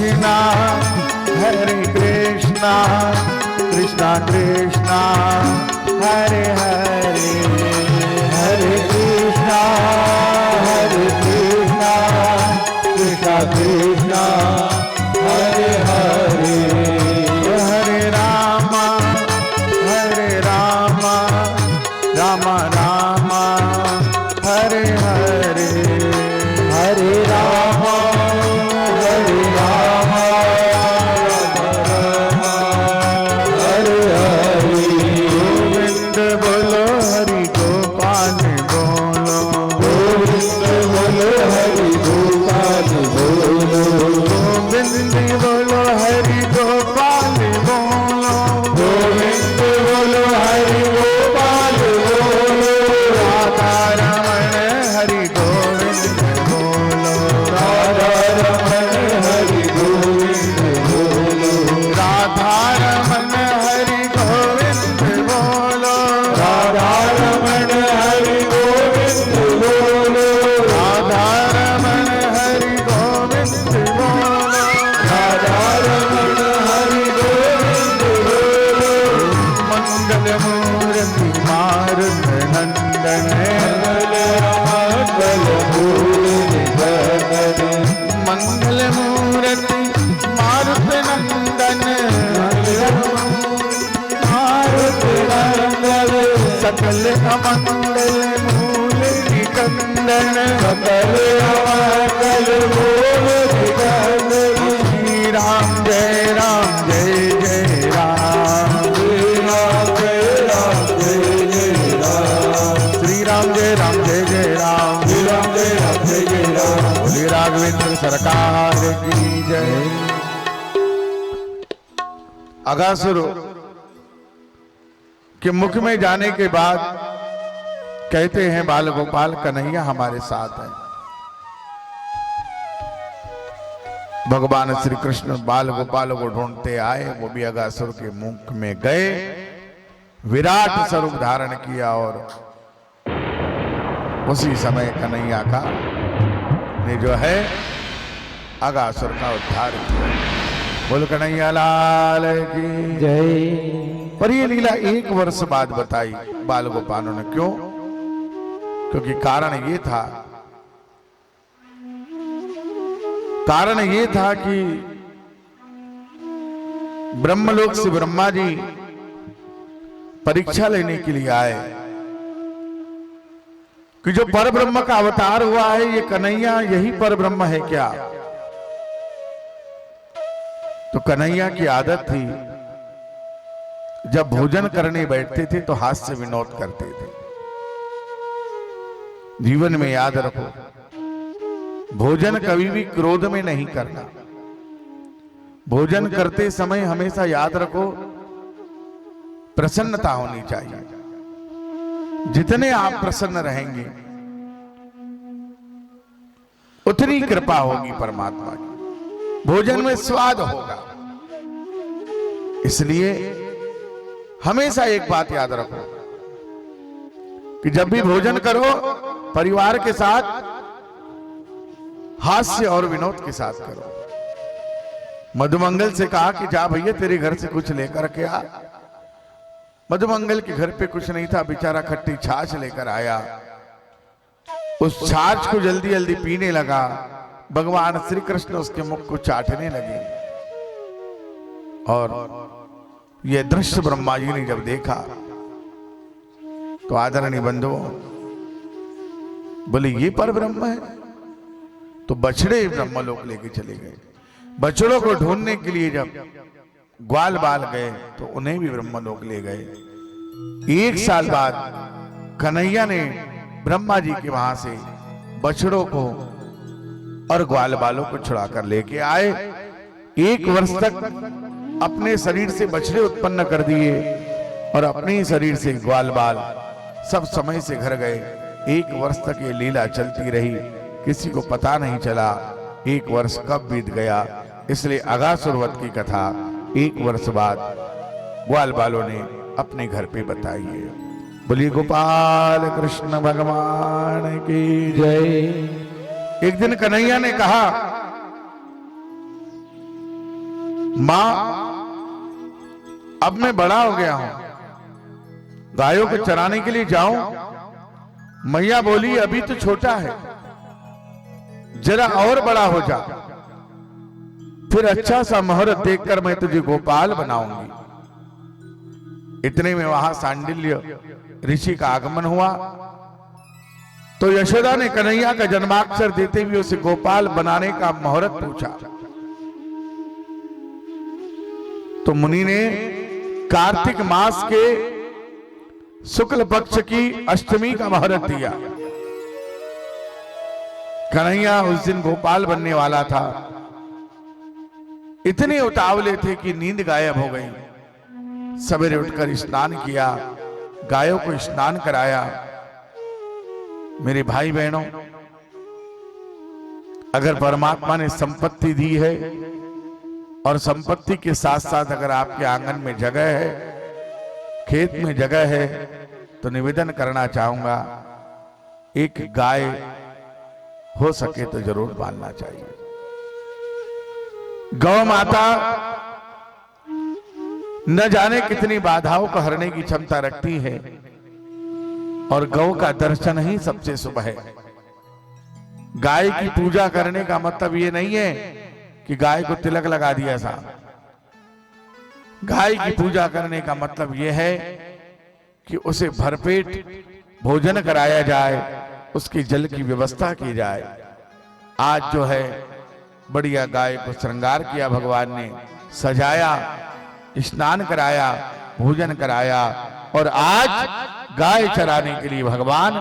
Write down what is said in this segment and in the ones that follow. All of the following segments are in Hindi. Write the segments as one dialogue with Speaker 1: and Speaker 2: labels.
Speaker 1: कृष्णा हरे कृष्णा कृष्णा कृष्णा हरे हरे हरे कृष्णा कृष्णा कृष्णा हरे हरे हरे राम राम राम हरे हरे हरे राम हरे हरे गोविंद बोलो हरि गोपाल बोलो गोविंद बोलो हरि गोपाल बोलो गोविंद बोलो हरि गोपाल बोलो गोविंद बोलो हरि गोपाल बोलो राधा रमण हरि गोविंद बोलो राधा रमण हरि गोविंद बोलो राधा रमण हरि गोविंद बोलो राधा रमण हरि गोविंद बोलो राधा रमण हरि गोविंद बोलो राधा रमण हरि गोविंद बोलो मंगल मूर्ति मारुत नंदन मंगल मूर्ति मारुत नंदन मारुत नंदन सकल अमंगल मूल निकंदन सकल अमंगल मूल निकंदन श्री राम जय जय राम श्री राम जय जय राम श्री राम जय जय राम श्री राम जय जय राम बोले राघवेंद्र सरकार की जय। अगासुर के मुख में जाने के बाद कहते हैं बाल गोपाल कन्हैया हमारे साथ है। भगवान श्री कृष्ण बाल गोपाल को ढूंढते आए, वो भी अगासुर के मुख में गए, विराट स्वरूप धारण किया और उसी समय कन्हैया का ने जो है अगासुर का उद्धार किया। बोल कन्हैया लाल की जय। पर ये लीला 1 वर्ष बाद बताई बाल गोपालों ने। क्यों? क्योंकि कारण ये था कि ब्रह्मलोक से ब्रह्मा जी परीक्षा लेने के लिए आए कि जो पर ब्रह्म का अवतार हुआ है ये कन्हैया यही पर ब्रह्म है क्या? तो कन्हैया की आदत थी जब भोजन करने बैठते थे तो हास्य विनोद करते थे। जीवन में याद रखो, भोजन कभी भी क्रोध में नहीं करना। भोजन करते समय हमेशा याद रखो प्रसन्नता होनी चाहिए। जितने आप प्रसन्न रहेंगे उतनी कृपा होगी परमात्मा की, भोजन में स्वाद होगा। इसलिए हमेशा एक बात याद रखो कि जब भी भोजन करो परिवार के साथ हास्य और विनोद के साथ करो। मधुमंगल से कहा कि जा भैया तेरे घर से कुछ लेकर के आ। मधुमंगल के घर पे कुछ नहीं था, बेचारा खट्टी छाछ लेकर आया। उस छाछ को जल्दी जल्दी पीने लगा। भगवान श्री कृष्ण उसके मुख को चाटने लगे और यह दृश्य ब्रह्मा जी ने जब देखा तो आदरणीय बंधुओं बोले ये पर ब्रह्म है। तो बछड़े ब्रह्मलोक लेके चले गए। बछड़ों को ढूंढने के लिए जब ग्वाल बाल गए तो उन्हें भी ब्रह्मलोक ले गए। 1 साल बाद कन्हैया ने ब्रह्मा जी के वहां से बछड़ों को और ग्वाल बालों को छुड़ाकर लेके आए। 1 वर्ष तक अपने शरीर से बछड़े उत्पन्न कर दिए और अपने ही शरीर से ग्वाल बाल सब समय से घर गए। 1 वर्ष तक ये लीला चलती रही, किसी को पता नहीं चला 1 वर्ष कब बीत गया। इसलिए अगासुर वध की कथा 1 वर्ष बाद ग्वाल बालों ने अपने घर पे बताई है। बोलिए गोपाल कृष्ण भगवान की जय। एक दिन कन्हैया ने कहा मां अब मैं बड़ा हो गया हूं, गायों को चराने के लिए जाऊं। मैया बोली अभी तो छोटा है, जरा और बड़ा हो जा, फिर अच्छा सा मुहूर्त देखकर मैं तुझे गोपाल बनाऊंगी। इतने में वहां सांडिल्य ऋषि का आगमन हुआ, तो यशोदा ने कन्हैया का जन्माक्षर देते हुए उसे गोपाल बनाने का मुहूर्त पूछा। तो मुनि ने कार्तिक मास के शुक्ल पक्ष की अष्टमी का मुहूर्त दिया। कन्हैया उस दिन गोपाल बनने वाला था। इतने उतावले थे कि नींद गायब हो गई। सवेरे उठकर स्नान किया, गायों को स्नान कराया। मेरे भाई बहनों, अगर परमात्मा ने संपत्ति दी है और संपत्ति के साथ साथ अगर आपके आंगन में जगह है, खेत में जगह है, तो निवेदन करना चाहूंगा, एक गाय हो सके तो जरूर पालना चाहिए। गौ माता न जाने कितनी बाधाओं को हरने की क्षमता रखती है, और गौ का दर्शन ही सबसे शुभ है। गाय की पूजा करने का मतलब ये नहीं है कि गाय को तिलक लगा दिया साहब। गाय की पूजा करने का मतलब यह है कि उसे भरपेट भोजन कराया जाए, उसकी जल की व्यवस्था की जाए। आज जो है बढ़िया गाय को श्रृंगार किया भगवान ने, सजाया, स्नान कराया, भोजन कराया, और आज गाय चराने के लिए भगवान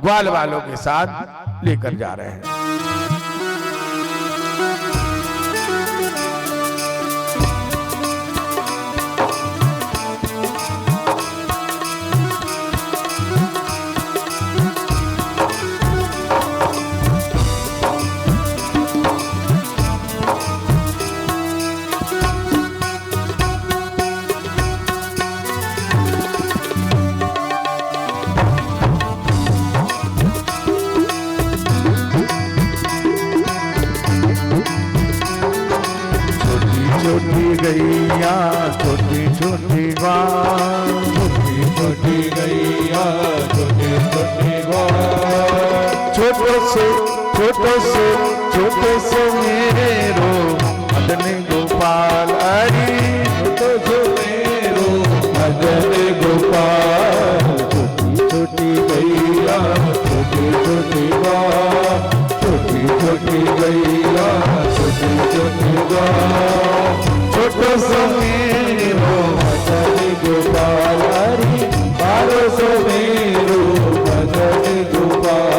Speaker 1: ग्वाल वालों के साथ लेकर जा रहे हैं। गैया छोटी छोटी ग्वाल, छोटी छोटी गैया छोटी छोटी ग्वाल, छोटे से मेरो मदन गोपाल, अरे छोटे से मेरो मदन गोपाल। छोटी छोटी गैया छोटी छोटी ग्वाल, छोटी छोटी गैया छोटी छोटी ग्वाल, छोटो सो मेरो मदन गोपाल, हरि बारो सो मेरो मदन गोपाल।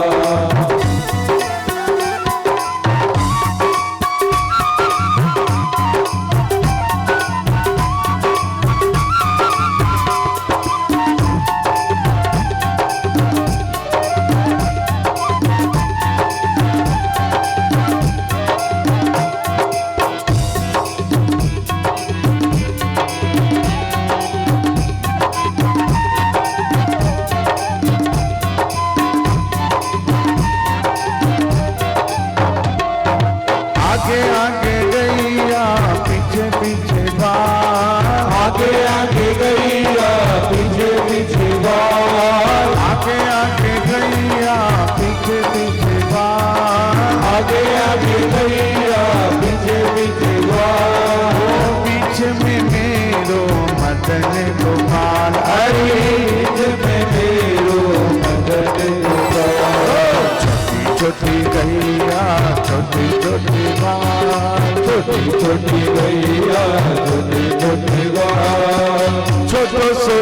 Speaker 1: छोटी गैया छोटी छोटी ग्वाल, छोटी छोटी गैया छोटी छोटी ग्वाल, छोटो सो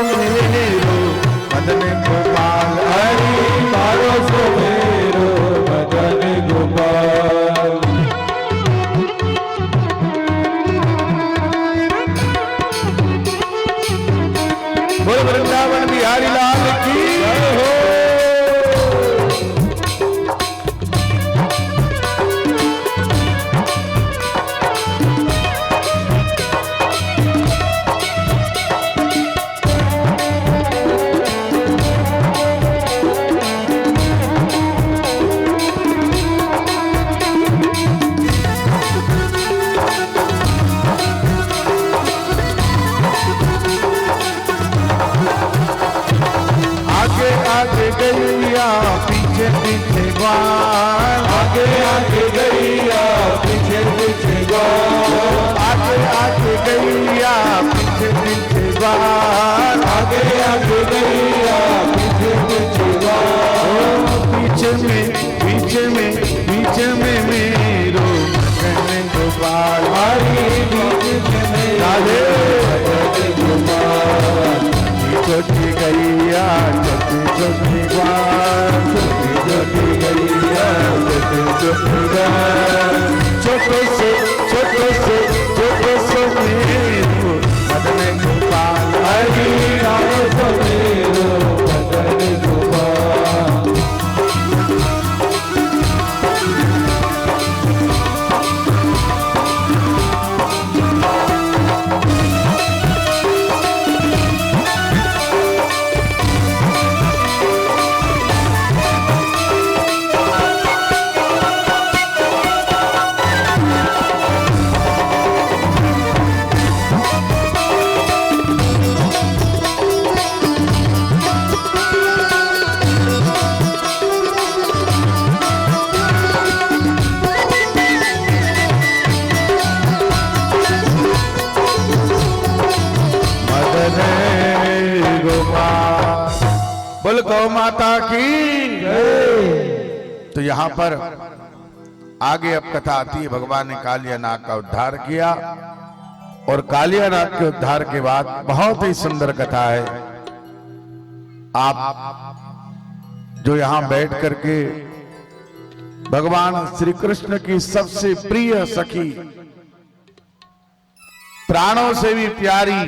Speaker 1: मेरो मदन गोपाल, हरि बारो सो मेरो मदन गोपाल। बोल वृंदावन बिहारी लाल की जय हो। पीछे ग्वाल,
Speaker 2: आगे आगे गैया पीछे पीछे ग्वाल,
Speaker 1: आगे आगे गैया पीछे पीछे ग्वाल,
Speaker 2: आगे आगे गैया पीछे पीछे ग्वाल,
Speaker 1: पीछे में मेरो मदन गोपाल,
Speaker 2: हरी बीच में
Speaker 1: राधे
Speaker 2: मदन गोपाल,
Speaker 1: छोटी गैया छोटी छोटी ग्वाल,
Speaker 2: छोटी गैया छोटी ग्वाल,
Speaker 1: छोटे से मेरो मदन गोपाल,
Speaker 2: हरी राम समेरो मदन गोपाल,
Speaker 1: बोल गौ माता की। तो यहां पर आगे अब कथा आती है। भगवान ने कालियानाग का उद्धार किया और कालियानाग के उद्धार के बाद बहुत ही सुंदर कथा है। आप जो यहां बैठ करके भगवान श्री कृष्ण की सबसे प्रिय सखी, प्राणों से भी प्यारी,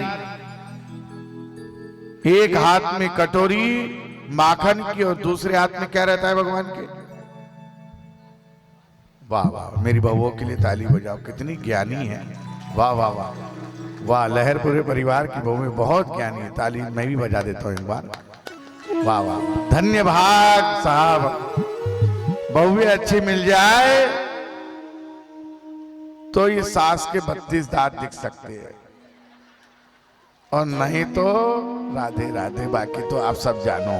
Speaker 1: एक हाथ में कटोरी माखन की और दूसरे हाथ में क्या रहता है भगवान के? वाह वाह, मेरी बहुओं के लिए ताली बजाओ, कितनी ज्ञानी है। वाह वाह वाह वाह, लहर पूरे परिवार की बहुएं बहुत ज्ञानी है। ताली मैं भी बजा देता हूं एक बार। वाह वाह, धन्य भाग साहब। बहुएं अच्छी मिल जाए तो ये सास के 32 दांत दिख सकते हैं, और नहीं तो राधे राधे, बाकी तो आप सब जानो।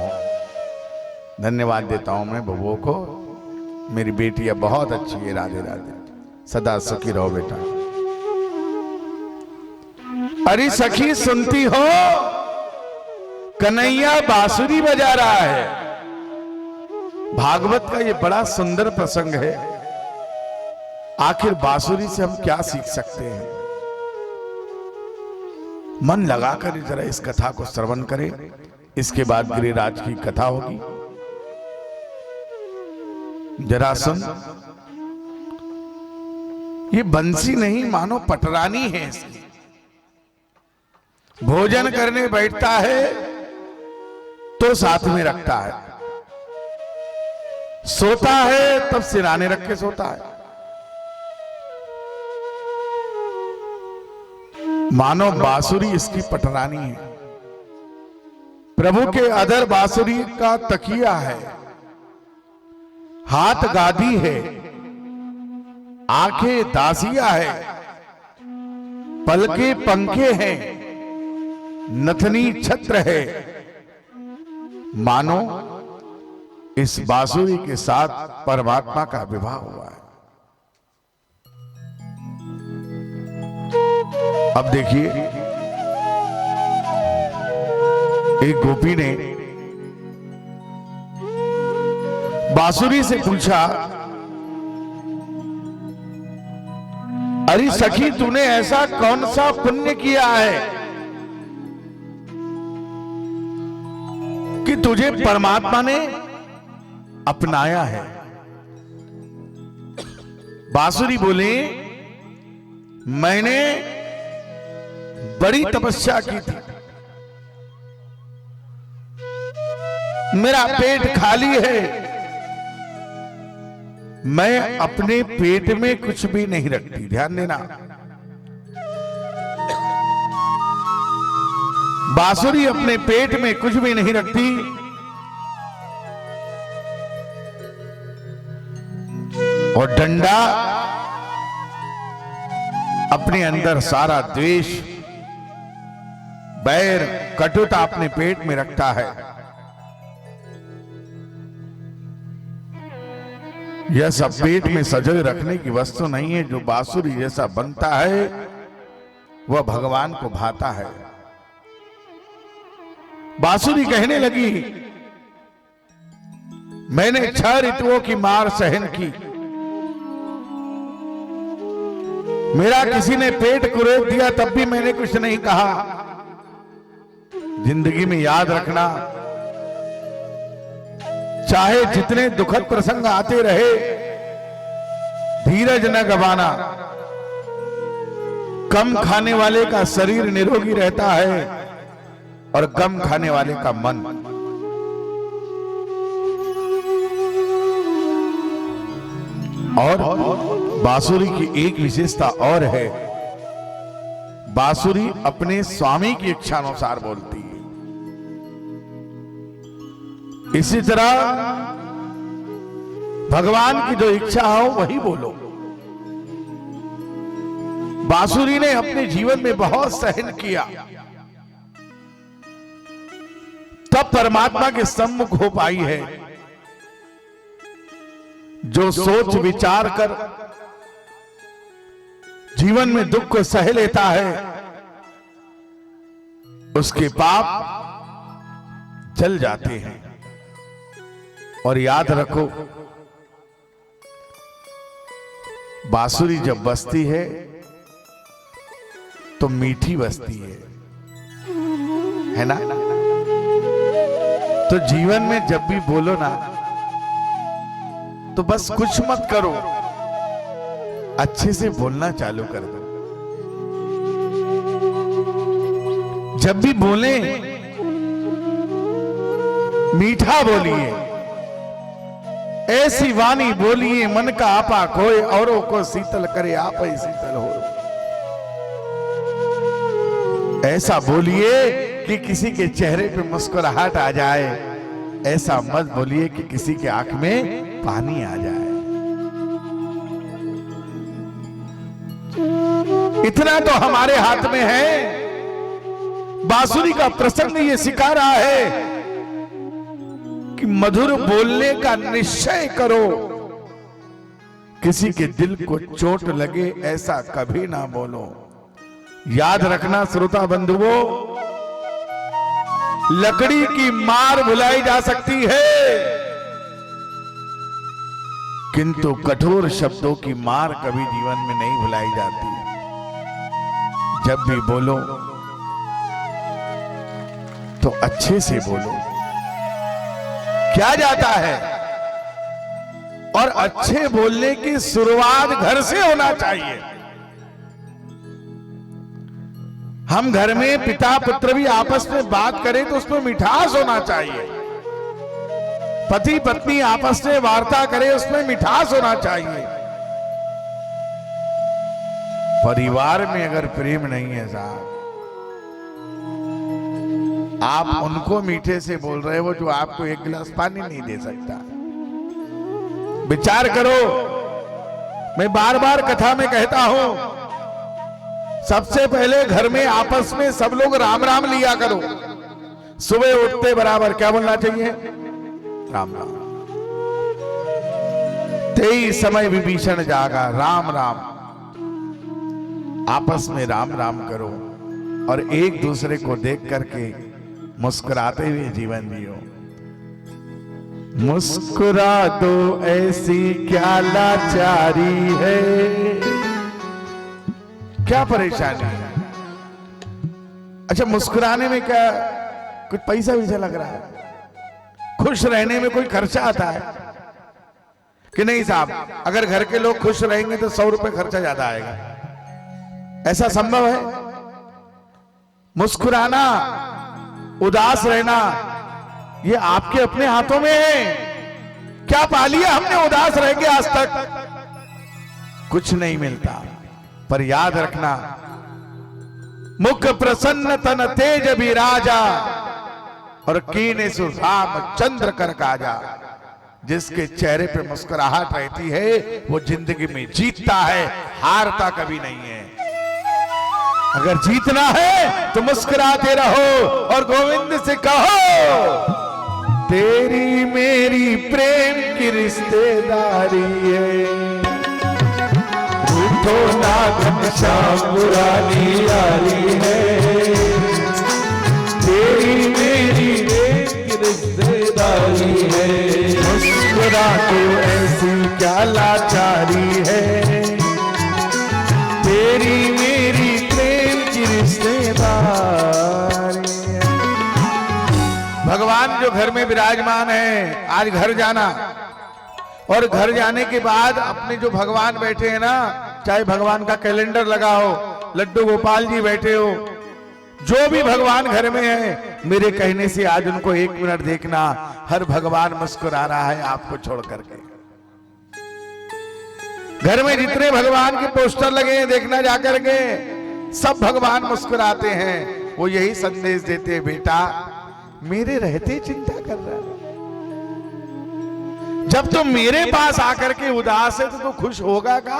Speaker 1: धन्यवाद देता हूं मैं बबुओं को। मेरी बेटी अब बहुत अच्छी है। राधे राधे, सदा सुखी रहो बेटा। अरे सखी सुनती हो, कन्हैया बांसुरी बजा रहा है। भागवत का ये बड़ा सुंदर प्रसंग है। आखिर बांसुरी से हम क्या सीख सकते हैं? मन लगाकर जरा इस कथा को श्रवण करें। इसके बाद गिरिराज की कथा होगी। जरा सुन, ये बंसी नहीं मानो पटरानी है इसकी। भोजन करने बैठता है तो साथ में रखता है, सोता है तब सिराने रख के सोता है। मानो बांसुरी इसकी पटरानी है। प्रभु के अधर बांसुरी का तकिया है, हाथ गादी है, आंखें दासिया है, पलके पंखे हैं, नथनी छत्र है। मानो इस बांसुरी के साथ परमात्मा का विवाह हुआ है। अब देखिए, एक गोपी ने बांसुरी से पूछा, अरे सखी तूने ऐसा कौन सा पुण्य किया है कि तुझे परमात्मा ने अपनाया है? बांसुरी बोले, मैंने बड़ी तपस्या की थी, मेरा पेट खाली है, मैं अपने पेट में कुछ भी नहीं रखती। ध्यान देना, बांसुरी अपने पेट में कुछ भी नहीं रखती, और डंडा अपने अंदर सारा द्वेष, बैर, कटुता अपने पेट में रखता है। यह सब पेट में सजोए रखने की वस्तु नहीं है। जो बांसुरी जैसा बनता है वह भगवान को भाता है। बांसुरी कहने लगी, मैंने 6 ऋतुओं की मार सहन की, मेरा किसी ने पेट कुरेद दिया तब भी मैंने कुछ नहीं कहा। जिंदगी में याद रखना, चाहे जितने दुखद प्रसंग आते रहे, धीरज न गवाना। कम खाने वाले का शरीर निरोगी रहता है और कम खाने वाले का मन। और बांसुरी की एक विशेषता और है, बांसुरी अपने स्वामी की इच्छा अनुसार बोलती है। इसी तरह भगवान की जो इच्छा हो वही बोलो। बांसुरी ने अपने जीवन में बहुत सहन किया, तब परमात्मा के सम्मुख हो पाई है। जो सोच विचार कर जीवन में दुख को सह लेता है, उसके पाप जल जाते हैं। और याद रखो, बांसुरी जब बजती है तो मीठी बजती है ना? तो जीवन में जब भी बोलो ना, तो बस कुछ मत करो, अच्छे से बोलना चालू कर दो। जब भी बोले मीठा बोलिए, ऐसी वाणी बोलिए मन का आपा खोए, औरों को शीतल करे आप ही शीतल हो। ऐसा बोलिए कि किसी के चेहरे पे मुस्कुराहट आ जाए, ऐसा मत बोलिए कि किसी के आंख में पानी आ जाए। इतना तो हमारे हाथ में है। बांसुरी का प्रसंग ये सिखा रहा है कि मधुर बोलने का निश्चय करो। किसी के दिल को चोट लगे ऐसा कभी ना बोलो। याद रखना श्रोता बंधुओं, लकड़ी की मार भुलाई जा सकती है, किंतु कठोर शब्दों की मार कभी जीवन में नहीं भुलाई जाती। जब भी बोलो तो अच्छे से बोलो, क्या जाता है। और अच्छे बोलने की शुरुआत घर से होना चाहिए। हम घर में पिता पुत्र भी आपस में बात करें तो उसमें मिठास होना चाहिए। पति पत्नी आपस में वार्ता करें, उसमें मिठास होना चाहिए। परिवार में अगर प्रेम नहीं है साहब, आप उनको मीठे से बोल रहे हो जो आपको एक गिलास पानी नहीं दे सकता। विचार करो। मैं बार बार कथा में कहता हूं, सबसे पहले घर में आपस में सब लोग राम राम लिया करो। सुबह उठते बराबर क्या बोलना चाहिए? राम राम। तेई समय विभीषण जागा, राम राम। आपस में राम राम करो और एक दूसरे को देख करके मुस्कुराते हुए जीवन जियो। मुस्कुरा दो ऐसी क्या लाचारी है, क्या परेशानी है? अच्छा, मुस्कुराने में क्या कुछ पैसा वैसा लग रहा है? खुश रहने में कोई खर्चा आता है कि नहीं साहब? अगर घर के लोग खुश रहेंगे तो 100 रुपए खर्चा ज्यादा आएगा। ऐसा संभव है? मुस्कुराना, उदास रहना, ये आपके अपने हाथों में है। क्या पा लिया हमने उदास रह के आज तक? कुछ नहीं मिलता। पर याद रखना, मुख प्रसन्न तन तेज भी राजा, और कीने सुराम चंद्र कर काजा। जिसके चेहरे पे मुस्कुराहट रहती है वो जिंदगी में जीतता है, हारता कभी नहीं है। अगर जीतना है तो मुस्कुराते रहो और गोविंद से कहो, तेरी मेरी प्रेम की रिश्तेदारी है।
Speaker 2: रूठो ना घनश्याम पुरानी यारी है, तेरी मेरी एक रिश्तेदारी है।
Speaker 1: मुस्कुरा के ऐसी क्या लाचारी है, तेरी मेरी प्रेम की रिश्तेदारी है। भगवान जो घर में विराजमान है, आज घर जाना और घर जाने के बाद अपने जो भगवान बैठे हैं ना, चाहे भगवान का कैलेंडर लगा हो, लड्डू गोपाल जी बैठे हो, जो भी भगवान घर में है, मेरे कहने से आज उनको 1 मिनट देखना। हर भगवान मुस्कुरा रहा है आपको छोड़ करके। घर में जितने भगवान के पोस्टर लगे हैं, देखना जाकर के, सब भगवान मुस्कुराते हैं। वो यही संदेश देते हैं, बेटा मेरे रहते चिंता कर रहा है, जब तुम मेरे पास आकर के उदास है तो तू खुश होगा का?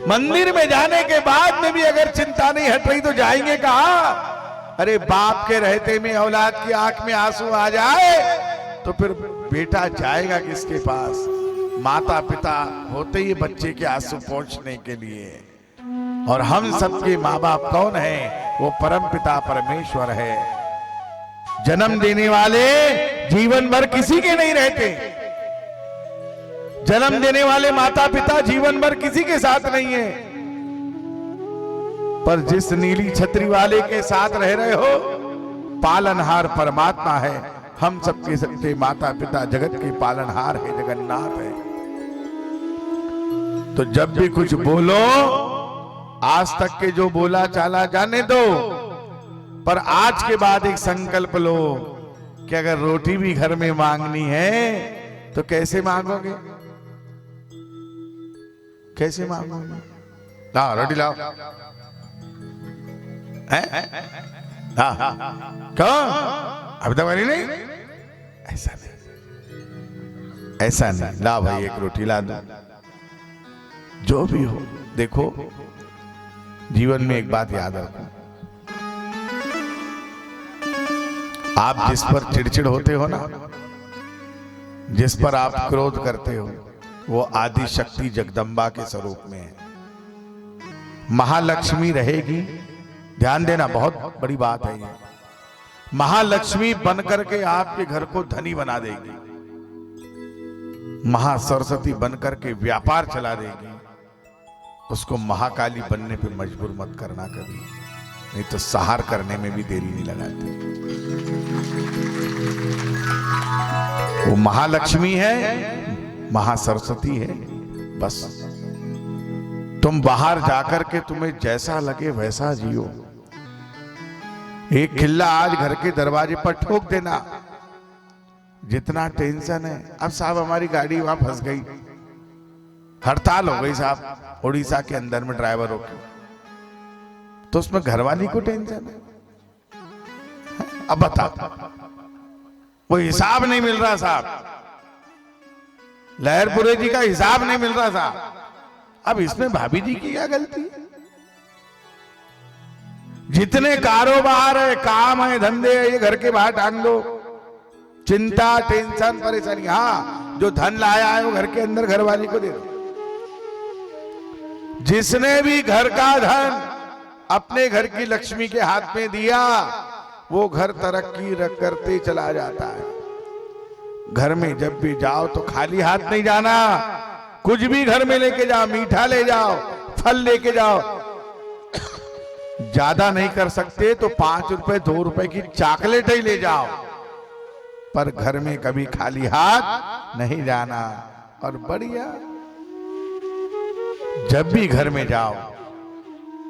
Speaker 1: मंदिर में जाने के बाद में भी अगर चिंता नहीं हट रही तो जाएंगे कहा? अरे बाप के रहते में औलाद की आंख में आंसू आ जाए तो फिर बेटा जाएगा किसके पास? माता पिता होते ही बच्चे के आंसू पहुंचने के लिए। और हम सबके माँ बाप कौन है? वो परम पिता परमेश्वर है। जन्म देने वाले जीवन भर किसी के नहीं रहते। जन्म देने वाले माता पिता जीवन भर किसी के साथ नहीं है, पर जिस नीली छतरी वाले के साथ रह रहे हो, पालनहार परमात्मा है। हम सबके सबके माता पिता जगत के पालनहार है, जगन्नाथ है। तो जब भी कुछ बोलो, आज तक के जो बोला चाला जाने दो, पर आज के बाद एक संकल्प लो कि अगर रोटी भी घर में मांगनी है तो कैसे मांगोगे? कैसे मांगोगे? लाओ रोटी लाओ। क्यों? अभी तक वाली नहीं? ऐसा नहीं, ऐसा नहीं। ला भाई एक रोटी ला दो। जो भी हो, देखो जीवन में एक बात याद रखो, आप जिस पर चिड़चिड़ होते हो ना, जिस पर आप क्रोध करते हो, वो आदि शक्ति जगदम्बा के स्वरूप में है। महालक्ष्मी रहेगी, ध्यान देना, बहुत बड़ी बात है ये। महालक्ष्मी बनकर के आपके घर को धनी बना देगी, महासरस्वती बनकर के व्यापार चला देगी। उसको महाकाली बनने पे मजबूर मत करना कभी, नहीं तो सहार करने में भी देरी नहीं लगाती। वो महालक्ष्मी है, महासरस्वती है। बस तुम बाहर जाकर के तुम्हें जैसा लगे वैसा जियो। एक खिल्ला आज घर के दरवाजे पर ठोक देना। जितना टेंशन है, अब साहब हमारी गाड़ी वहां फंस गई, हड़ताल हो गई साहब उड़ीसा के अंदर में ड्राइवरों की, तो उसमें घरवाली को टेंशन है। अब बता, वो हिसाब नहीं मिल रहा साहब, लहरपुरे जी का हिसाब नहीं मिल रहा साहब। अब इसमें भाभी जी की क्या गलती है? जितने कारोबार है, काम है, धंधे है, ये घर के बाहर टांग दो। चिंता, टेंशन, परेशानी, हाँ जो धन लाया है वो घर के अंदर घरवाली को दे दो। जिसने भी घर का धन अपने घर की लक्ष्मी के हाथ में दिया, वो घर तरक्की करते चला जाता है। घर में जब भी जाओ तो खाली हाथ नहीं जाना, कुछ भी घर में लेके जाओ, मीठा ले जाओ, फल लेके जाओ। ज्यादा नहीं कर सकते तो 5 रुपए 2 रुपए की चॉकलेट ही ले जाओ, पर घर में कभी खाली हाथ नहीं जाना। और बढ़िया, जब भी घर में जाओ,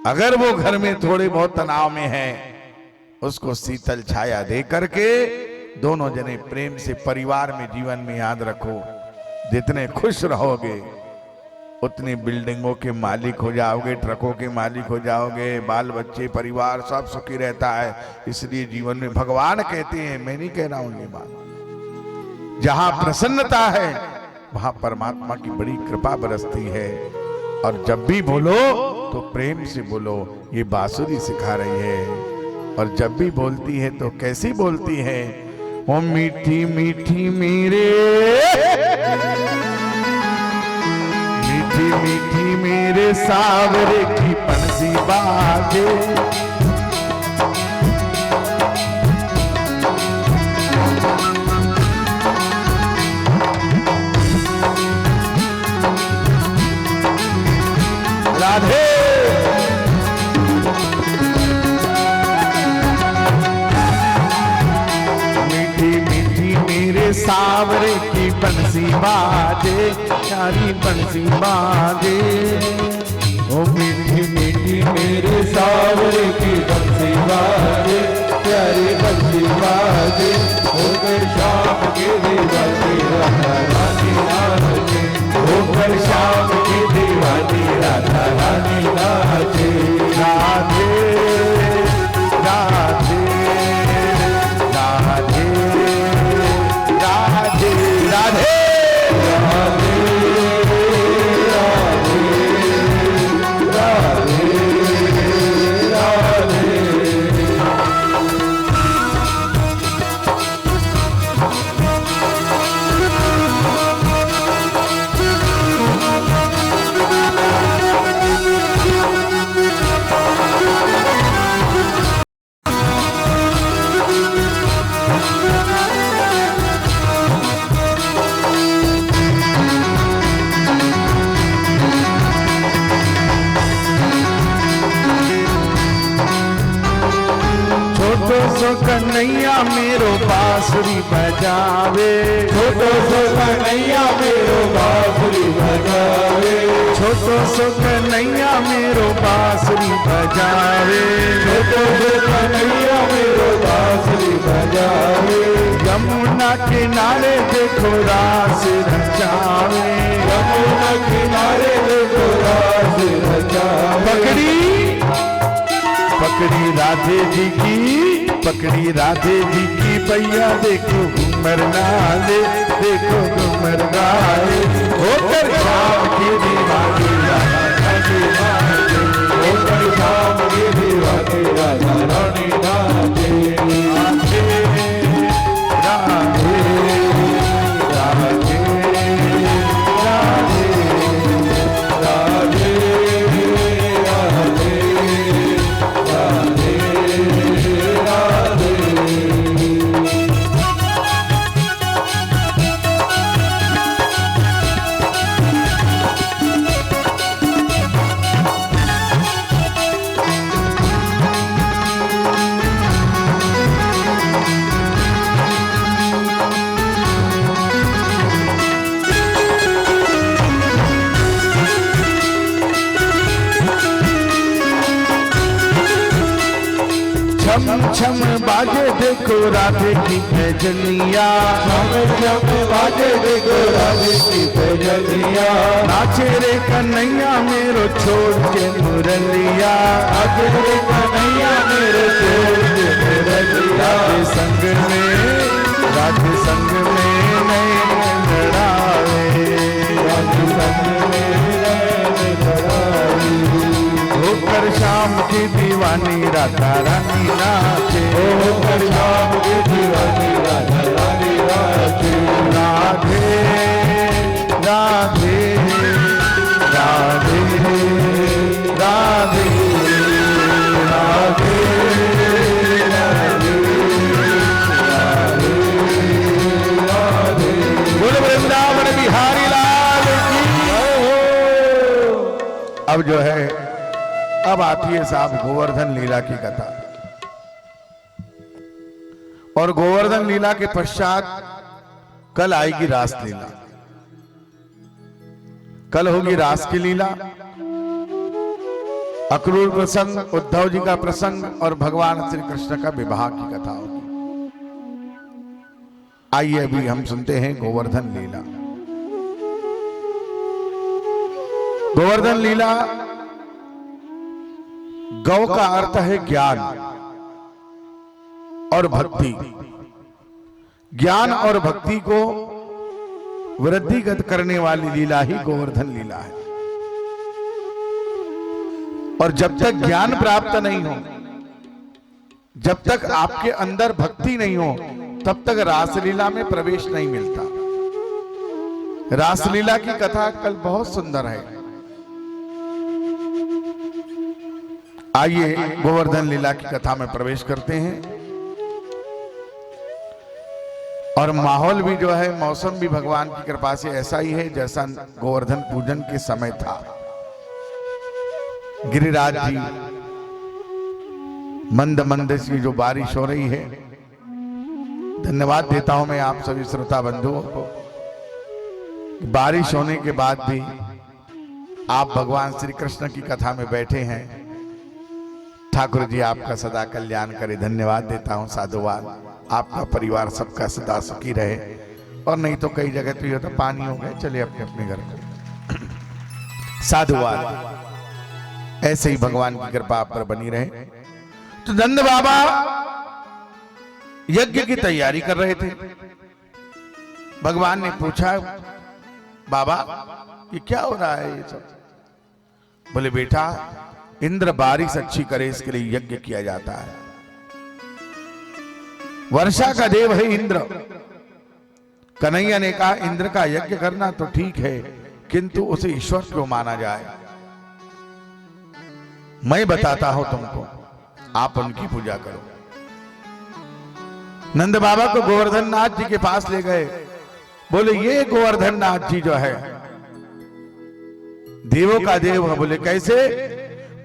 Speaker 1: अगर वो घर में थोड़े बहुत तनाव में है, उसको शीतल छाया दे करके दोनों जने प्रेम से परिवार में, जीवन में याद रखो, जितने खुश रहोगे उतनी बिल्डिंगों के मालिक हो जाओगे, ट्रकों के मालिक हो जाओगे, बाल बच्चे परिवार सब सुखी रहता है। इसलिए जीवन में भगवान कहते हैं, मैं नहीं कह रहा हूं ये बात, जहां प्रसन्नता है वहां परमात्मा की बड़ी कृपा बरसती है। और जब भी बोलो तो प्रेम से बोलो, ये बांसुरी सिखा रही है। और जब भी बोलती है तो कैसी बोलती है? ओ मीठी मीठी मेरे, मीठी मीठी मेरे सावरे की पनसी बाजे। राधे मीठी मीठी मेरे सावरे की बंसी बाजे, प्यारी बंसी बाजे।
Speaker 2: ओ मीठी मीठी मेरे सावरे की बंसी बाजे, प्यारी बंसी बाजे। होकर शाम की दीवानी राधा रानी नाचे, होकर शाम की दीवानी राधा रानी नाचे।
Speaker 1: राधे राधे राधे राधे राधे सो कन्हैया मेरो बांसुरी बजावे,
Speaker 2: छोटो सो कन्हैया मेरो बांसुरी बजावे,
Speaker 1: छोटो सो कन्हैया मेरो बांसुरी बजावे,
Speaker 2: छोटो सो कन्हैया मेरो बांसुरी बजावे।
Speaker 1: यमुना किनारे देखो रास रचावे,
Speaker 2: यमुना किनारे देखो रास रचावे।
Speaker 1: पकड़ी पकड़ी राधे जी की, पकड़ी राधे जी की भैया देखो घूमर नाले, देखो घूमर गाए। होकर शाम की दीवानी राधा रानी नाचे,
Speaker 2: होकर शाम की दीवानी राधा रानी नाचे।
Speaker 1: राधे राधे राधे
Speaker 2: राधे राधे राधे राधे।
Speaker 1: छम छम बाजे देखो राधे की पैजनिया,
Speaker 2: छम छम बाजे देखो राधे की पैजनिया।
Speaker 1: नाचे रे कन्हैया मेरो छोड़ के मुरलिया,
Speaker 2: नाचे रे कन्हैया मेरो छोड़ के मुरलिया।
Speaker 1: राधे संग में नैन लड़ावे,
Speaker 2: राधे संग में नैन लड़ावे।
Speaker 1: होकर शाम की दीवानी राधा रानी नाचे,
Speaker 2: होकर शाम की दीवानी राधा रानी नाचे।
Speaker 1: राधे राधे राधे राधे राधे
Speaker 2: राधे।
Speaker 1: बोल वृंदावन बिहारी लाल की। अब जो है, अब आती है साहब गोवर्धन लीला की कथा। और गोवर्धन लीला के पश्चात कल आएगी रास लीला। कल होगी रास की लीला, अक्रूर प्रसंग, उद्धव जी का प्रसंग और भगवान श्री कृष्ण का विवाह की कथा होगी। आइए अभी हम सुनते हैं गोवर्धन लीला। गोवर्धन लीला, गौ का अर्थ है ज्ञान और भक्ति। ज्ञान और भक्ति को वृद्धिगत करने वाली लीला ही गोवर्धन लीला है। और जब तक ज्ञान प्राप्त नहीं हो, जब तक आपके अंदर भक्ति नहीं हो, तब तक रासलीला में प्रवेश नहीं मिलता। रासलीला की कथा कल बहुत सुंदर है। आइए गोवर्धन लीला की कथा में प्रवेश करते हैं। और माहौल भी जो है, मौसम भी भगवान की कृपा से ऐसा ही है जैसा गोवर्धन पूजन के समय था। गिरिराज जी, मंद मंद सी जो बारिश हो रही है, धन्यवाद देता हूं मैं आप सभी श्रोता बंधुओं को। बारिश होने के बाद भी आप भगवान श्री कृष्ण की कथा में बैठे हैं। ठाकुर जी आपका सदा कल्याण करे। धन्यवाद देता हूं, साधुवाद। आपका परिवार सबका सदा सुखी रहे। और नहीं तो कई जगह तो ये तो पानी हो गए, चले अपने अपने घर को। साधुवाद। ऐसे ही भगवान की कृपा आप पर बनी रहे। तो नंद बाबा यज्ञ की तैयारी कर रहे थे। भगवान ने पूछा, बाबा ये क्या हो रहा है ये सब? बोले बेटा, इंद्र बारिश अच्छी करे इसके लिए यज्ञ किया जाता है। वर्षा का देव है इंद्र। कन्हैया ने कहा इंद्र का यज्ञ करना तो ठीक है, किंतु उसे ईश्वर क्यों माना जाए? मैं बताता हूं तुमको, आप उनकी पूजा करो। नंद बाबा को गोवर्धन नाथ जी के पास ले गए। बोले ये गोवर्धन नाथ जी जो है देवों का देव है। बोले कैसे?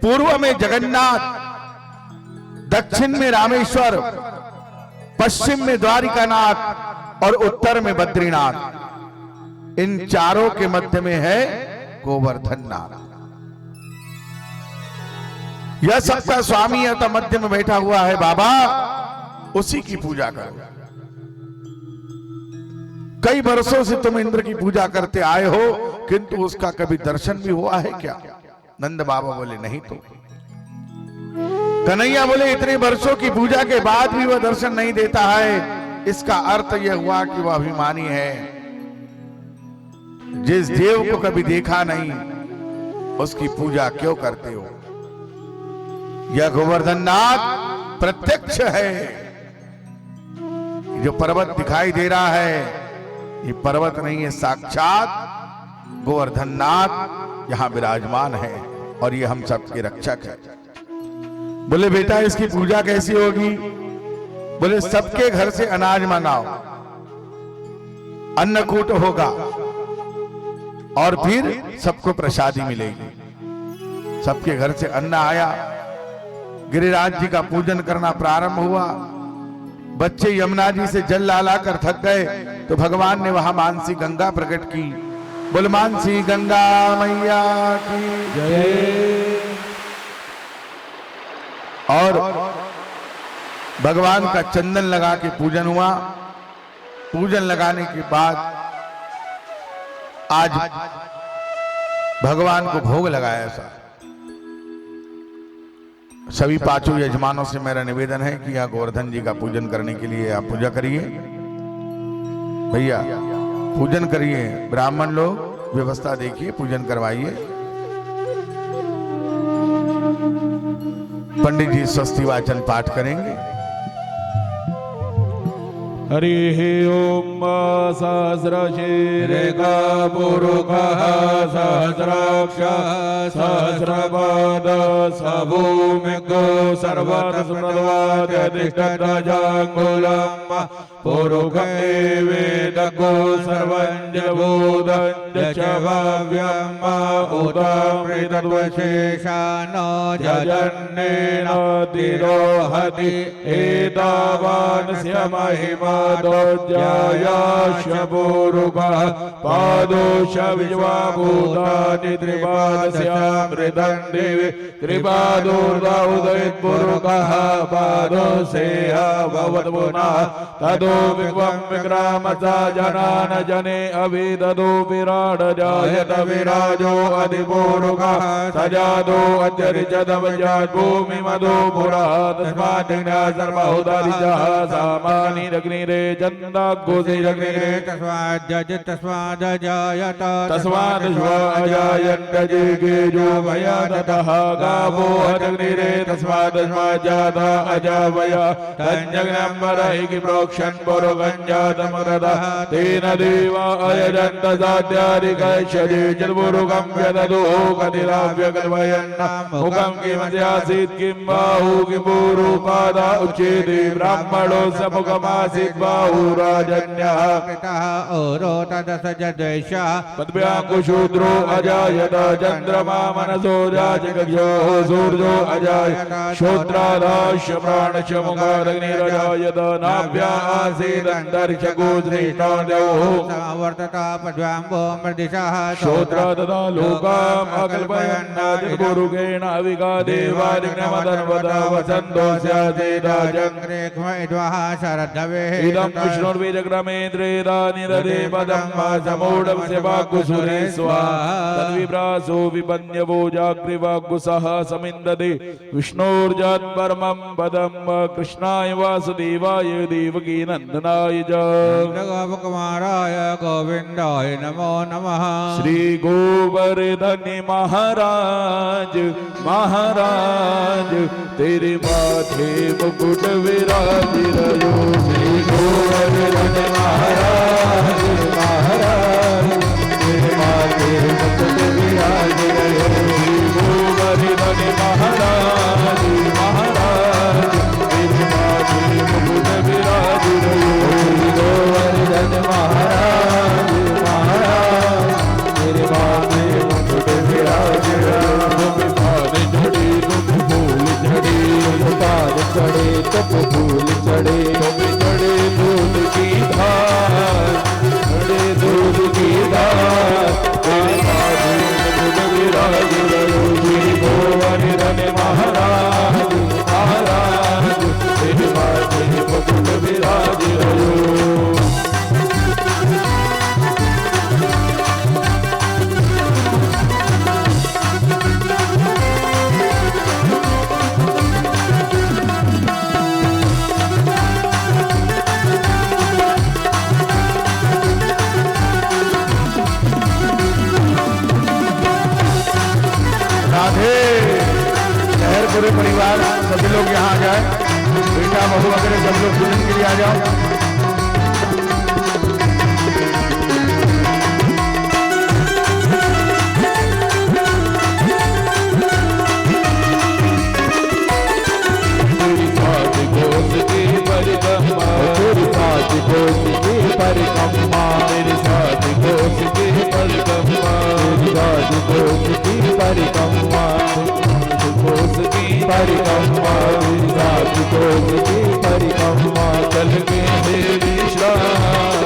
Speaker 1: पूर्व में जगन्नाथ, दक्षिण में रामेश्वर, पश्चिम में द्वारिकानाथ और उत्तर में बद्रीनाथ। इन चारों के मध्य में है गोवर्धन नाथ। यह सबका स्वामी है तो मध्य में बैठा हुआ है बाबा, उसी की पूजा करो। कई वर्षों से तुम इंद्र की पूजा करते आए हो, किंतु उसका कभी दर्शन भी हुआ है क्या? नंद बाबा बोले नहीं तो। कन्हैया बोले इतने वर्षों की पूजा के बाद भी वह दर्शन नहीं देता है, इसका अर्थ यह हुआ कि वह अभिमानी है। जिस देव को कभी देखा नहीं उसकी पूजा क्यों करते हो? यह गोवर्धन नाथ प्रत्यक्ष है। जो पर्वत दिखाई दे रहा है ये पर्वत नहीं है, साक्षात गोवर्धन नाथ यहां विराजमान है और ये हम सबके रक्षक है। बोले बेटा इसकी पूजा कैसी होगी? बोले सबके घर से अनाज मंगाओ, अन्नकूट होगा और फिर सबको प्रसादी मिलेगी। सबके घर से अन्न आया। गिरिराज जी का पूजन करना प्रारंभ हुआ। बच्चे यमुना जी से जल ला ला कर थक गए तो भगवान ने वहां मानसी गंगा प्रकट की। बोल मानसी गंगा मैया की जय। और भगवान का चंदन लगा के पूजन हुआ। पूजन लगाने के बाद आज भगवान को भोग लगाया। ऐसा सभी पांचों यजमानों से मेरा निवेदन है कि यहाँ गोवर्धन जी का पूजन करने के लिए आप पूजा करिए। भैया पूजन करिए। ब्राह्मण लोग व्यवस्था देखिए, पूजन करवाइए। पंडित जी स्वस्ति वाचन पाठ करेंगे।
Speaker 2: हरिः ओम सहस्रशीर्षः पुरुषः सहस्राक्षः सहस्रपाद सभूमिको सर्वतस्मद्वाद्यतिष्ठध्वजाङ्गुलम् पुरुषमेवेदको सर्वं जभूतं च भव्यम् उदमृतद्वशेषान् जजन्नेन तिरोहति एतावानस्य महिमा दोज्यायाश्च पूरुषः पादोश विश्वभूतानि त्रिपादस्यामृतं दिवि त्रिपादोर्धौदयत्पुरुषः पादोसेह भवत् पुनः तदो विश्वं विक्रामसा जनान जने अभिददो विराड जायत विराजो अधिपूरुषः सजादो अत्यरिचदवजात् भूमिमदो पुरः तस्मात् सर्वहुदादिशः सामानि दग्नि जग्निरे जन्दाग्गुसिजग्निरे
Speaker 3: तस्मादजायत
Speaker 2: तस्मादश्वाजायन्त जेगेजो मया ततः गावो अजग्निरे तस्मादश्वाजाता अजावया तञ्जग्नम्बरैकि प्रोक्षन् पुरुगञ्जातमरदः तेन देवा अयजन्त साध्यादिकैश्यदे जल्पुरुगं व्यददो कतिराव्यकल्पयन्न मुखं किमस्यासीत् किं बाहु किं पूरुपादा उच्येते ब्राह्मणो समुखमासीत् बाहुराजन्यः
Speaker 3: पितः ओरोतदसजद्वैषः
Speaker 2: पद्भ्याङ्कुशूद्रो अजायत चन्द्रमा मनसो राजगक्षो सूर्यो अजायत श्रोत्रादाश्च प्राणश्च मुखादग्निरजायत नाभ्या आसीदन्तरिक्षगो श्रेष्ठाद्योः
Speaker 3: वर्तत पद्भ्याम्बो मृदिशः
Speaker 2: श्रोत्र तथा लोकाम् अकल्पयन्नादिपुरुषेण अविगा देवादिग्नमदन्वत वसन्तो स्यासेदाजङ्ग्रेख्मैद्वः शरद्धवेः इदं विष्णुर्विजग्रमेन्द्रेदानिरदे पदं वा समूढस्य वाग्गुसुरे स्वाहा तद्विप्रासो विपन्यवो जाग्रिवाग्गुसः समिन्दते विष्णोर्जात्परमं पदं वा कृष्णाय वासुदेवाय देवकी नन्दनाय च
Speaker 3: गोपकुमाराय गोविन्दाय नमो नमः
Speaker 2: श्री गोवर्धन महाराज महाराज तेरे माथे मुकुट विराज रहो श्री गोवर्धन महाराज महाराज तेरे माथे मुकुट विराज रहो श्री गोवर्धन महाराज महाराज तेरे माथे मुकुट विराज रहो श्री गोवर्धन महाराज महाराज तेरे माथे मुकुट विराज रहो पाद चढ़े तुम फूल चढ़े पाद चढ़े तुम फूल चढ़े तुम चढ़े दूध की धार चढ़े दूध की धार तेरे माथे मुकुट विराज रहो श्री गोवर्धन महाराज महाराज तेरे माथे मुकुट विराज रहो
Speaker 1: शहर पूरे परिवार सभी लोग यहाँ आ जाए बेटा बहू वगैरह सब लोग पूजन के लिए आ जाओ
Speaker 2: परिक्रमा मेरे साथ कोस की परिक्रमा मेरे साथ कोस की परिक्रमा कोस की परिक्रमा मेरे साथ कोस की परिक्रमा चल के मेरी श्राम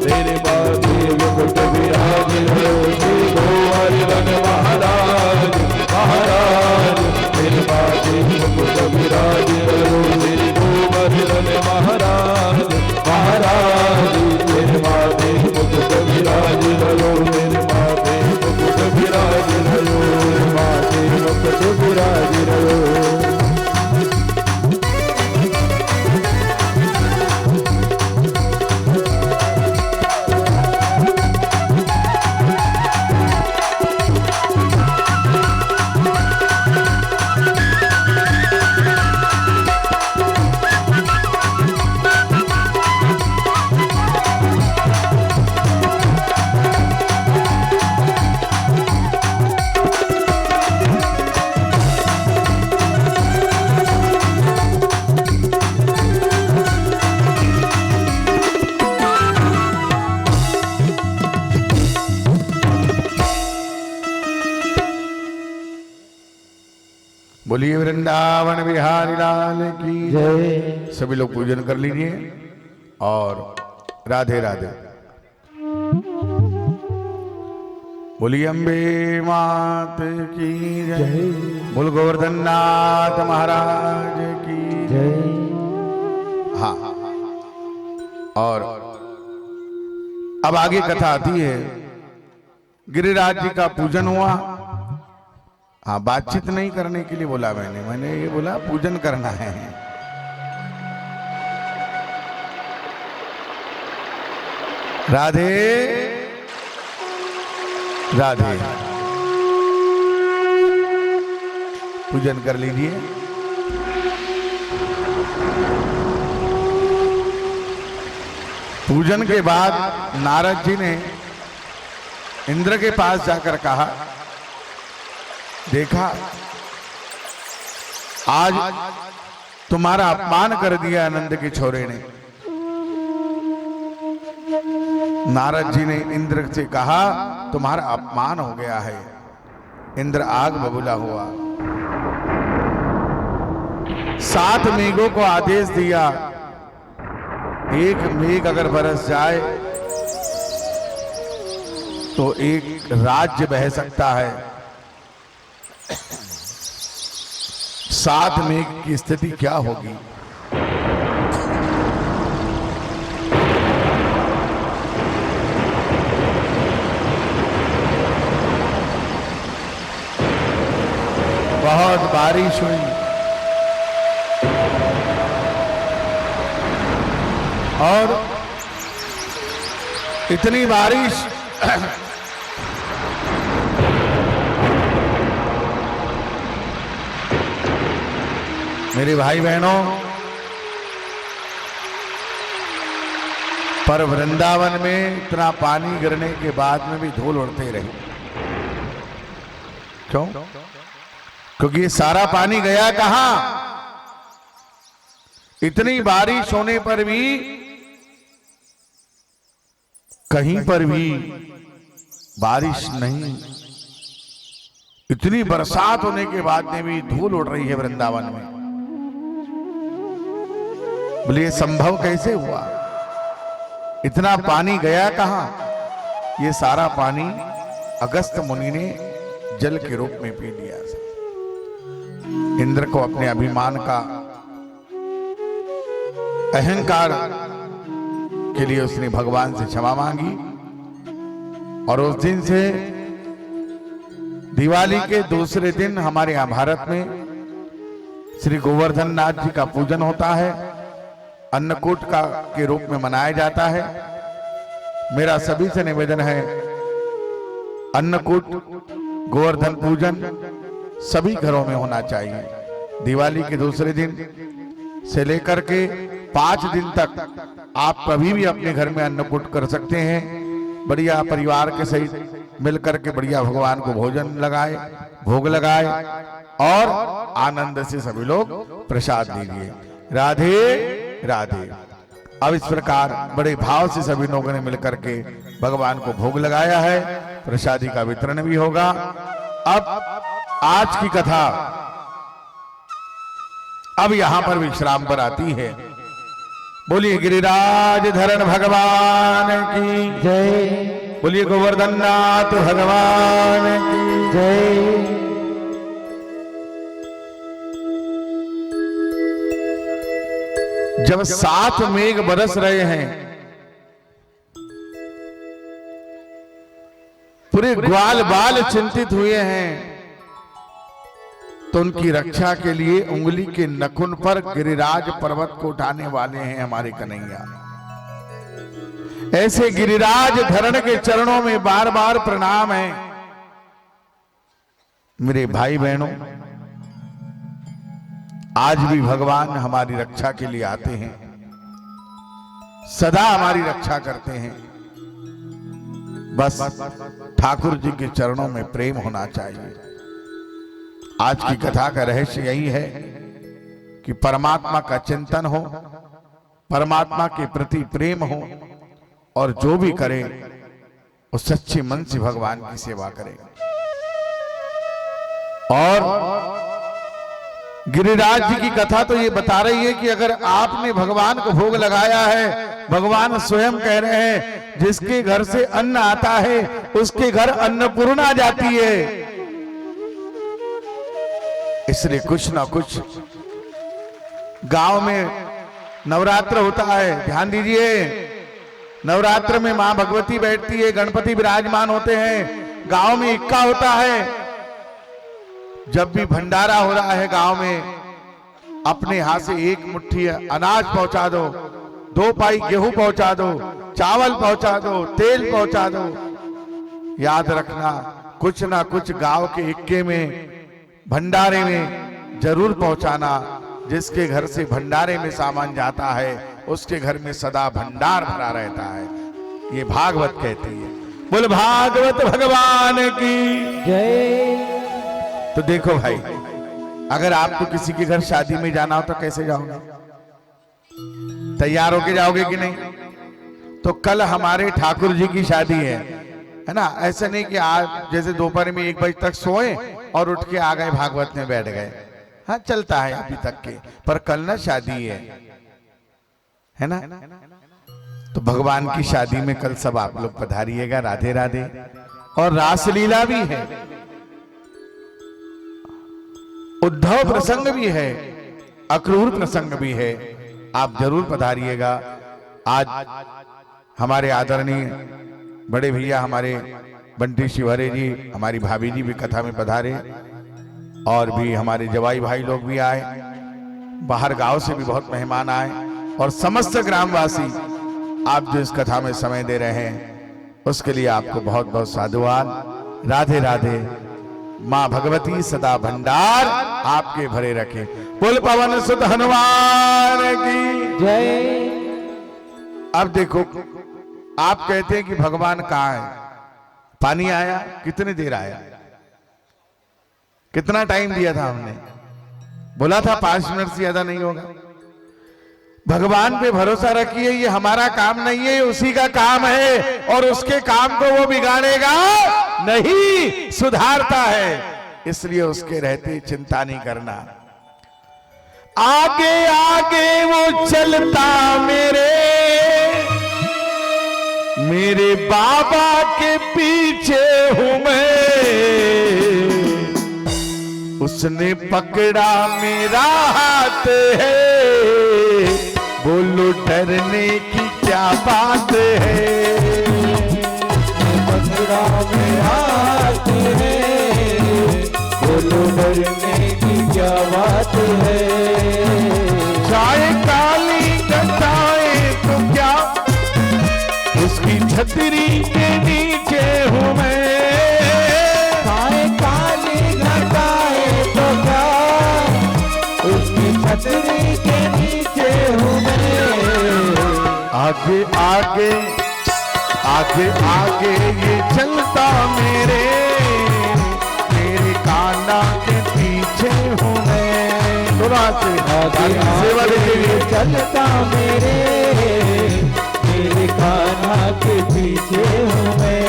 Speaker 2: तेरे माथे मुकुट विराज रहो श्री गोवर्धन महाराज महाराज तेरे माथे मुकुट विराज रहो श्री गोवर्धन महाराज महाराज तेरे माथे मुकुट विराज रहो मेरे माथे मुकुट विराज रहो माथे मुकुट विराज रहो
Speaker 1: बोलिए वृंदावन बिहारी लाल की जय। सभी लोग पूजन कर लीजिए और राधे राधे। बोलिए अम्बे मात की जय। बोल गोवर्धन नाथ महाराज की जय। हाँ और अब आगे कथा आती है। गिरिराज जी का पूजन हुआ। हाँ, बातचीत नहीं करने के लिए बोला मैंने ये बोला पूजन करना है। राधे राधे। पूजन कर लीजिए। पूजन के बाद नारद जी ने इंद्र के पास जाकर कहा, देखा आज तुम्हारा अपमान कर दिया आनंद के छोरे ने। नारद जी ने इंद्र से कहा, तुम्हारा अपमान हो गया है। इंद्र आग बबूला हुआ। 7 मेघों को आदेश दिया, एक मेघ अगर बरस जाए तो एक राज्य बह सकता है। 7 मेघ की स्थिति क्या होगी? बहुत बारिश हुई और इतनी बारिश मेरे भाई बहनों, पर वृंदावन में इतना पानी गिरने के बाद में भी धूल उड़ते रहे। क्यों? क्योंकि ये सारा पानी गया कहां? इतनी बारिश होने पर भी कहीं पर भी बारिश नहीं। इतनी बरसात होने के बाद में भी धूल उड़ रही है वृंदावन में। बोले ये संभव कैसे हुआ? इतना पानी गया कहां? ये सारा पानी अगस्त मुनि ने जल के रूप में पी लिया। इंद्र को अपने अभिमान का, अहंकार के लिए उसने भगवान से क्षमा मांगी और उस दिन से दिवाली के दूसरे दिन हमारे यहां भारत में श्री गोवर्धन नाथ जी का पूजन होता है। अन्नकूट का के रूप में मनाया जाता है। मेरा सभी से निवेदन है, अन्नकूट गोवर्धन पूजन सभी घरों में होना चाहिए। दिवाली के दूसरे दिन से लेकर के 5 दिन तक आप कभी भी अपने घर में अन्नकूट कर सकते हैं। बढ़िया परिवार के सहित मिलकर के बढ़िया भगवान को भोजन लगाए, भोग लगाए और आनंद से सभी लोग प्रसाद लीजिए। राधे राधे। अब इस प्रकार बड़े भाव से सभी लोगों ने मिलकर के भगवान को भोग लगाया है। प्रसादी का वितरण भी होगा। अब आज की कथा अब यहां पर विश्राम पर आती है। बोलिए गिरिराज धरण भगवान की
Speaker 2: जय।
Speaker 1: बोलिए गोवर्धन नाथ भगवान की
Speaker 2: जय।
Speaker 1: जब 7 मेघ बरस रहे हैं, पूरे ग्वाल बाल चिंतित हुए हैं, तो उनकी रक्षा के लिए उंगली के नखुन पर गिरिराज पर्वत को उठाने वाले हैं हमारे कन्हैया। ऐसे गिरिराज धरण के चरणों में बार बार प्रणाम है। मेरे भाई बहनों, आज भी भगवान हमारी रक्षा के लिए आते हैं, सदा हमारी रक्षा करते हैं। बस ठाकुर जी के चरणों में प्रेम होना चाहिए। आज की कथा का रहस्य यही है कि परमात्मा का चिंतन हो, परमात्मा के प्रति प्रेम हो और जो भी करे वो सच्चे मन से भगवान की सेवा करे। और गिरिराज जी की कथा तो ये बता रही है कि अगर आपने भगवान को भोग लगाया है, भगवान स्वयं कह रहे हैं जिसके घर से अन्न आता है उसके घर अन्नपूर्णा जाती है। इसलिए कुछ ना कुछ गांव में नवरात्र होता है, ध्यान दीजिए। नवरात्र में मां भगवती बैठती है, गणपति विराजमान होते हैं, गांव में इक्का होता है। जब भी भंडारा हो रहा है गांव में, अपने हाथ से एक मुट्ठी अनाज पहुंचा दो, 2 पाई गेहूं पहुंचा दो, चावल पहुंचा दो, तेल पहुंचा दो। याद रखना, कुछ ना कुछ गांव के इक्के में, भंडारे में जरूर पहुंचाना। जिसके घर से भंडारे में सामान जाता है उसके घर में सदा भंडार भरा रहता है, ये भागवत कहती है। बोल भागवत भगवान की
Speaker 2: जय।
Speaker 1: तो देखो भाई, अगर आपको किसी के घर शादी में जाना हो तो कैसे जाओगे? तैयार होके जाओगे कि नहीं? तो कल हमारे ठाकुर जी की शादी है ना? ऐसा नहीं कि आज जैसे दोपहर में 1 बजे तक सोए और उठ के आ गए भागवत में बैठ गए। हाँ, चलता है अभी तक के, पर कल ना शादी है ना? तो भगवान की शादी में कल सब आप लोग पधारिएगा। राधे राधे। और रासलीला भी है, उद्धव प्रसंग भी है, अक्रूर प्रसंग भी है, आप जरूर पधारिएगा। आज हमारे आदरणीय बड़े भैया हमारे बंटी शिवहरे जी, हमारी भाभी जी भी कथा में पधारे, और भी हमारे जवाई भाई लोग भी आए, बाहर गांव से भी बहुत मेहमान आए, और समस्त ग्रामवासी आप जो इस कथा में समय दे रहे हैं उसके लिए आपको बहुत बहुत साधुवाद। राधे राधे। मां भगवती सदा भंडार आपके भरे रखे। बोल पवन सुत हनुमान की
Speaker 2: जय।
Speaker 1: अब देखो, आप कहते हैं कि भगवान कहाँ है? पानी आया, कितनी देर आया? कितना टाइम दिया था हमने? बोला था 5 मिनट से ज्यादा नहीं होगा। भगवान पे भरोसा रखिए, ये हमारा काम नहीं है, उसी का काम है, और उसके काम को वो बिगाड़ेगा नहीं, सुधारता है। इसलिए उसके रहते चिंता नहीं करना। आगे आगे वो चलता मेरे बाबा के पीछे हूं मैं, उसने पकड़ा मेरा हाथ है, बोलो डरने की क्या बात है।
Speaker 2: पकड़ा मेरा हाथ है, बोलो डरने की क्या बात है।
Speaker 1: चाहे काली घटाए तो क्या, उसकी छतरी के नीचे हूं मैं।
Speaker 2: चाहे काली घटाए तो क्या, उसकी छतरी के नीचे हूँ मैं।
Speaker 1: आगे आगे आगे आगे ये चलता मेरे कान्हा के पीछे हूँ मैं।
Speaker 2: आगे आगे चलता मेरे कान्हा के पीछे हूँ मैं।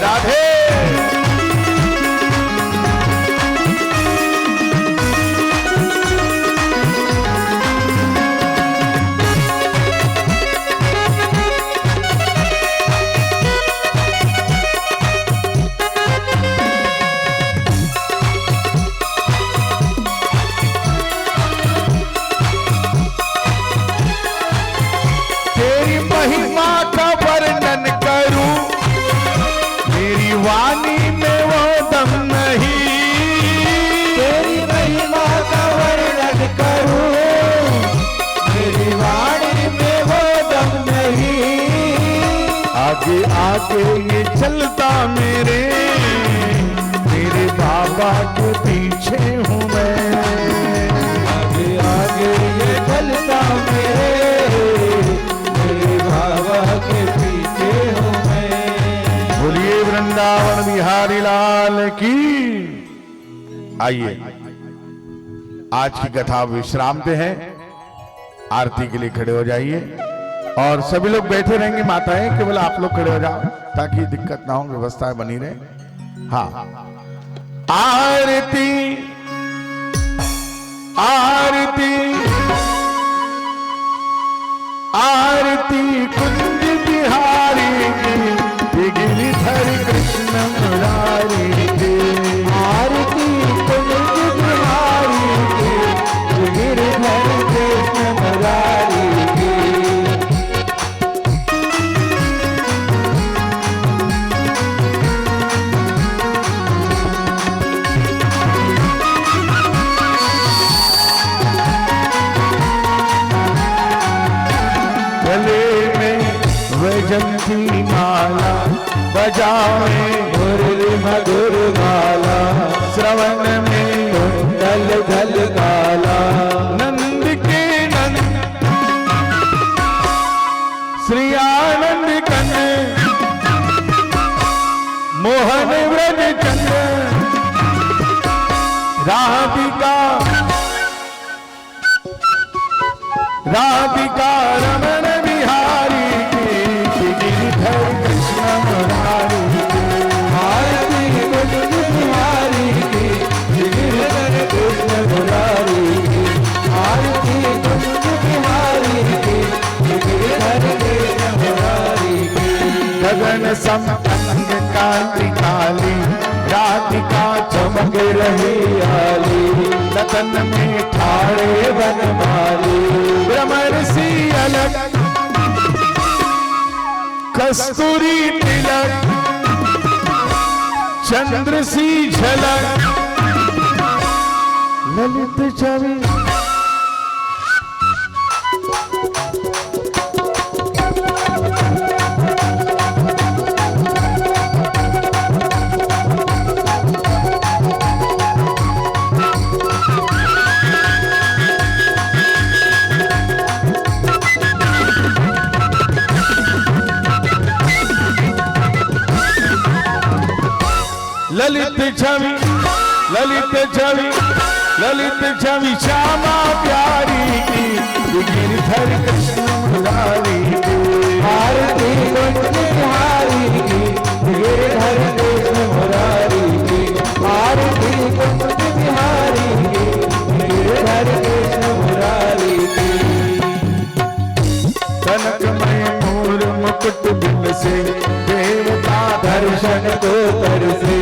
Speaker 1: राधे। महिमा का वर्णन करूं, मेरी वाणी में वो दम नहीं।
Speaker 2: तेरी महिमा का वर्णन करूं, मेरी वाणी में वो दम नहीं।
Speaker 1: आगे आगे ये चलता मेरे बाबा के पीछे हूँ मैं।
Speaker 2: आगे आगे ये चलता मेरे बाबा के पीछे हूँ मैं।
Speaker 1: बोलिए वृंदावन बिहारी लाल की। आइए, आज की कथा विश्राम पे है, आरती के लिए खड़े हो जाइए, और सभी लोग बैठे रहेंगे। माताएं केवल आप लोग खड़े हो जाओ ताकि दिक्कत ना हो, व्यवस्था बनी रहे। हाँ, आरती आरती आरती कुंज बिहारी की, गिरिधर कृष्ण मुरारी की।
Speaker 2: आरती कुंज बिहारी की, गिरिधर कृष्ण मुरारी की।
Speaker 1: वैजंती माला बजावे
Speaker 2: मुरली मधुर माला
Speaker 1: श्रवण में
Speaker 2: कुंडल धल काला
Speaker 1: नंद के नंद श्री आनंद कंद मोहन व्रज चंद राधिका रमण बिहारी के गिरिधर कृष्ण मुरारी के
Speaker 2: आरती कुंज बिहारी की गिरिधर कृष्ण मुरारी की आरती कुंज बिहारी की गिरिधर कृष्ण मुरारी की
Speaker 1: गगन सम अंग कांति काली राधिका
Speaker 2: चमक रही आली
Speaker 1: लतन में ठाड़े
Speaker 2: बनमाली
Speaker 1: भ्रमर सी अलग कस्तूरी तिलक चंद्र सी झलक ललित छवि ललित छवि ललित छवि ललित छवि श्यामा प्यारी की गिरिधर कृष्ण मुरारी की
Speaker 2: आरती कुंज बिहारी की गिरिधर कृष्ण मुरारी की आरती कुंज बिहारी की गिरिधर कृष्ण मुरारी की
Speaker 1: कनकमय मोर मुकुट बिल से देवता
Speaker 2: दर्शन को तरसे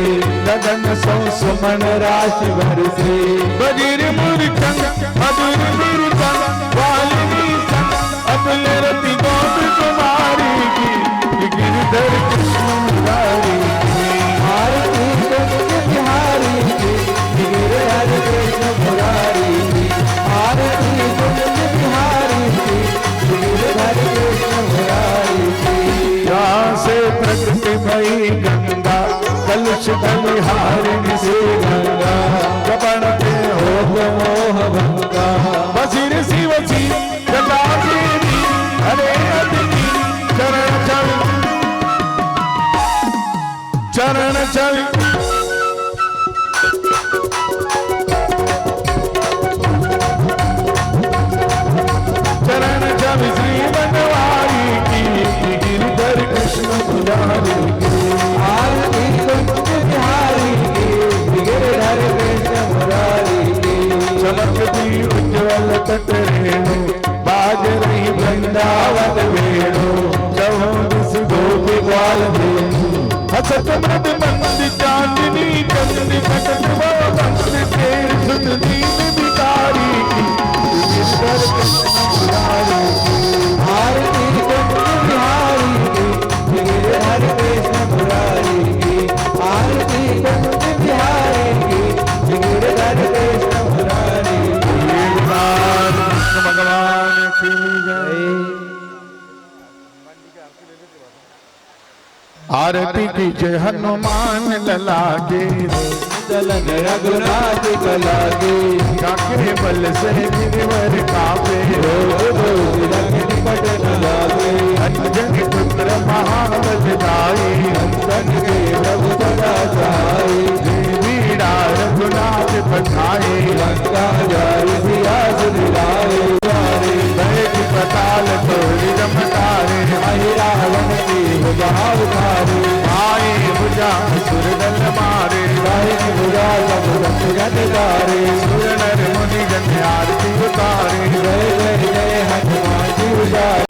Speaker 1: गगन सौ सुमन
Speaker 2: राशि बरसे
Speaker 1: बजीर मूर्छन मधुर मीरचन वालिनी सन अतुल रति गोप कुमारी की गिरिधर कृष्ण मुरारी की
Speaker 2: आरती कुंज बिहारी की गिरिधर कृष्ण मुरारी की आरती कुंज बिहारी की गिरिधर कृष्ण मुरारी की
Speaker 1: यहाँ से प्रकृति भई गंगा कलश बलिहारिणी से गंगा कपड़ के हो
Speaker 2: मोह भंगा
Speaker 1: बसीर शिव जी जटा देवी हरे अतिथि चरण छवि चरण छवि चरण छवि श्री बनवारी की गिरिधर कृष्ण मुरारी की
Speaker 2: आरती कुंज बिहारी की गिरिधर कृष्ण मुरारी की
Speaker 1: चमकती उज्ज्वल तट रेणु बाज रही वृंदावन वेणु चौदिस गोपी ग्वाल धेनु हसत मृद मंद चांदनी चंद कटक बंद तेर सुन दीन बिकारी की गिरिधर कृष्ण मुरारी की
Speaker 2: आरती कुंज बिहारी की गिरिधर कृष्ण मुरारी की आरती कुंज बिहारी की गिरिधर कृष्ण मुरारी की
Speaker 1: कृष्ण भगवान की जय। आरती की जय हनुमान लला के
Speaker 2: चलन रघुनाथ कला के
Speaker 1: काके बल से गिरवर कापे
Speaker 2: रोज रोज लखन पटन लागे
Speaker 1: अंजन पुत्र महाबल दाई
Speaker 2: अंतन के प्रभु सदा सहाय
Speaker 1: बीड़ा रघुनाथ पठाए
Speaker 2: लंका जाय सिया दिलाए प्यारे
Speaker 1: बैठ पताल तोड़ जमकारे
Speaker 2: माहि रावण की भुजा उतारे
Speaker 1: आए भुजा सुर दल मारे
Speaker 2: दाहिनी भुजा सब रंग गंधारे
Speaker 1: सुर नर मुनि जन आरती उतारे
Speaker 2: जय जय जय हनुमान जी उजारे